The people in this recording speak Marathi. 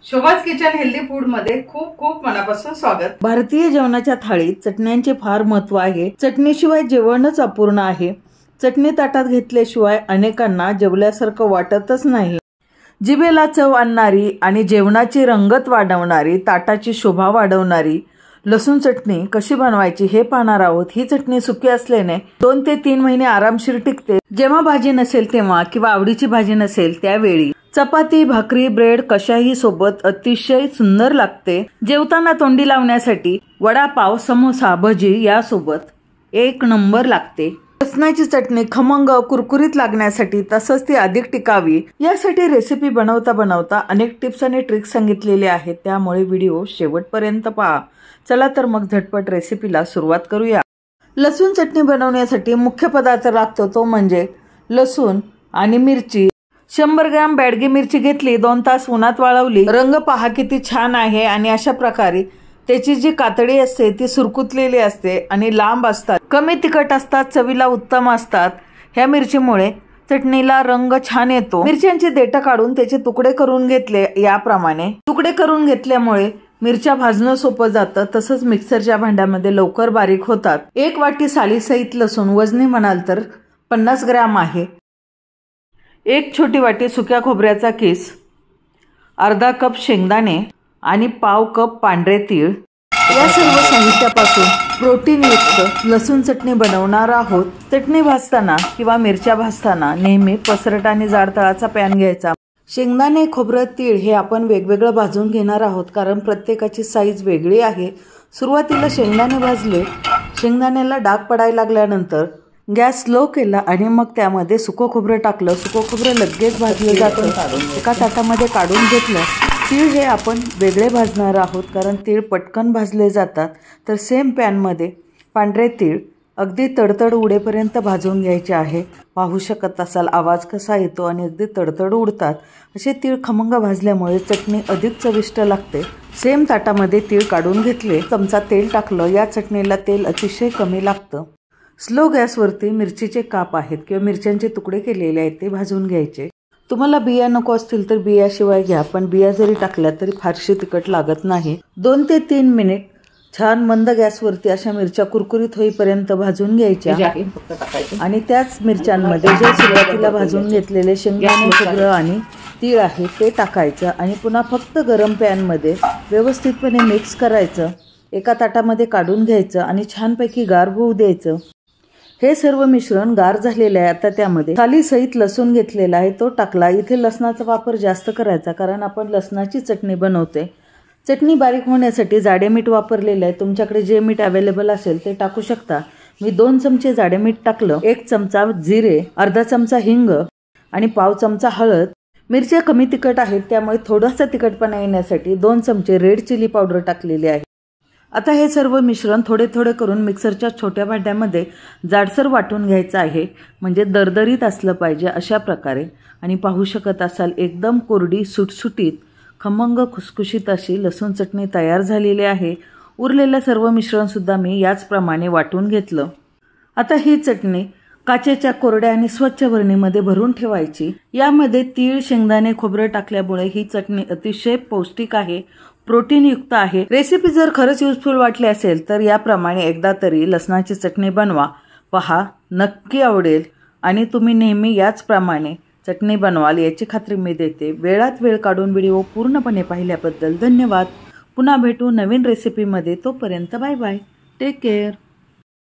शोभाज किचन हेल्दी फूड मध्ये खूप खूप मनापासून स्वागत। भारतीय जेवणाच्या थाळीत चटण्यांचे फार महत्त्व आहे। चटणीशिवाय जेवणच अपूर्ण आहे। चटणी ताटात घेतल्याशिवाय अनेकांना जेवल्यासारखं वाटतच नाही। जिभेला चव आणणारी आणि जेवणाची रंगत वाढवणारी, ताटाची शोभा वाढवणारी लसूण चटणी कशी बनवायची हे पाहणार आहोत। ही चटणी सुकी असल्याने 2 ते 3 महिने आरामशीर टिकते। जेव्हा भाजी नसेल तेव्हा किंवा आवडीची भाजी नसेल त्यावेळी चपाती, भाकरी, ब्रेड कशाही सोबत अतिशय सुंदर लागते। जेवताना तोंडी लावण्यासाठी वडापाव, समोसा, भजी यासोबत एक नंबर लागते। लसणाची चटणी खमंग कुरकुरीत लागण्यासाठी तसंच ती अधिक टिकावी यासाठी रेसिपी बनवता बनवता अनेक टिप्स आणि ट्रिक्स सांगितलेले आहेत, त्यामुळे व्हिडिओ शेवटपर्यंत पहा। चला तर मग झटपट रेसिपीला सुरुवात करूया। लसूण चटणी बनवण्यासाठी मुख्य पदार्थ लागतो तो म्हणजे लसूण आणि मिरची। 100 ग्रॅम बॅडगी मिरची घेतली, 2 तास उन्हात वाळवली। रंग पहा किती छान आहे आणि अशा प्रकारे त्याची जी कातडी असते ती सुरकुतलेली असते आणि लांब असतात, कमी तिखट असतात, चवीला उत्तम असतात। ह्या मिरचीमुळे चटणीला रंग छान येतो। मिरच्यांची देठं काढून त्याचे तुकडे करून घेतले। याप्रमाणे तुकडे करून घेतल्यामुळे मिरच्या भाजणं सोपं जातं, तसंच मिक्सरच्या भांड्यामध्ये लवकर बारीक होतात। 1 वाटी सालीसहित लसूण, वजनी म्हणाल तर 50 ग्रॅम आहे। 1 छोटी वाटी सुक्या खोबऱ्याचा किस, अर्धा कप शेंगदाणे आणि पाव कप पांढरे तीळ या सर्व साहित्यापासून प्रोटीनयुक्त लसूण चटणी बनवणार आहोत। चटणी भाजताना किंवा मिरच्या भाजताना नेहमी पसरट आणि जाड तळाचा पॅन घ्यायचा। शेंगदाणे, खोबरं, तीळ हे आपण वेगवेगळं भाजून घेणार आहोत, कारण प्रत्येकाची साईज वेगळी आहे। सुरुवातीला शेंगदाणे भाजले। शेंगदाण्याला डाग पडायला लागल्यानंतर गॅस स्लो केला आणि मग त्यामध्ये सुकं खोबरं टाकलं। सुकं खोबरं लगेच भाजलं जातं, एका ताटामध्ये काढून घेतलं। तीळ हे आपण वेगळे भाजणार आहोत, कारण तीळ पटकन भाजले जातात। तर सेम पॅनमध्ये पांढरे तीळ अगदी तडतड उडेपर्यंत भाजून घ्यायचे आहे। पाहू शकत असाल आवाज कसा येतो आणि अगदी तडतड उडतात। असे तीळ खमंग भाजल्यामुळे चटणी अधिक चविष्ट लागते। सेम ताटामध्ये तीळ काढून घेतले, चमचा तेल टाकलं। या चटणीला तेल अतिशय कमी लागतं। स्लो गॅसवरती मिरचीचे काप आहेत किंवा मिरच्यांचे तुकडे केलेले आहेत ते भाजून घ्यायचे। तुम्हाला बिया नको असतील तर बियाशिवाय घ्या, पण बिया जरी टाकल्या तरी फारशी तिखट लागत नाही। 2 ते 3 मिनिट छान मंद गॅसवरती अशा मिरच्या कुरकुरीत होईपर्यंत भाजून घ्यायच्या आणि त्याच मिरच्यांमध्ये जे सुरुवातीला भाजून घेतलेले शेंगदाणे, खोबरं आणि तीळ आहे ते टाकायचं आणि पुन्हा फक्त गरम पॅनमध्ये व्यवस्थितपणे मिक्स करायचं। एका ताटामध्ये काढून घ्यायचं आणि छानपैकी गार होऊ द्यायचं। हे सर्व मिश्रण गार झालेले आहे। आता त्यामध्ये सालीसहित लसूण घेतलेला आहे तो टाकला। इथे लसणाचा वापर जास्त करायचा, कारण आपण लसणाची चटणी बनवते। चटणी बारीक होण्यासाठी जाडे मीठ वापरलेलं आहे। तुमच्याकडे जे मीठ अवेलेबल असेल ते टाकू शकता। मी 2 चमचे जाडे मीठ टाकलं, 1 चमचा जिरे, अर्धा चमचा हिंग आणि पाव चमचा हळद। मिरच्या कमी तिखट आहेत त्यामुळे थोडासा तिखटपणा येण्यासाठी 2 चमचे रेड चिली पावडर टाकलेली आहे। आता हे सर्व मिश्रण थोडे थोडे करून मिक्सरच्या छोट्या भांड्यामध्ये जाडसर वाटून घ्यायचं आहे, म्हणजे दरदरीत असलं पाहिजे अशा प्रकारे। आणि पाहू शकत असाल एकदम कोरडी सुटसुटीत खमंग खुसखुशीत अशी लसूण चटणी तयार झालेली आहे। उरलेलं सर्व मिश्रण सुद्धा मी याचप्रमाणे वाटून घेतलं। आता ही चटणी काचेच्या कोरड्या आणि स्वच्छ भरणीमध्ये भरून ठेवायची। यामध्ये तीळ, शेंगदाणे, खोबरं टाकल्यामुळे ही चटणी अतिशय पौष्टिक आहे, प्रोटीनयुक्त आहे। रेसिपी जर खरंच युजफुल वाटली असेल तर याप्रमाणे एकदा तरी लसणाची चटणी बनवा, पहा, नक्की आवडेल आणि तुम्ही नेहमी याचप्रमाणे चटणी बनवाल याची खात्री मी देते। वेळात वेळ काढून व्हिडिओ पूर्णपणे पाहिल्याबद्दल धन्यवाद। पुन्हा भेटू नवीन रेसिपीमध्ये, तोपर्यंत बाय बाय, टेक केअर।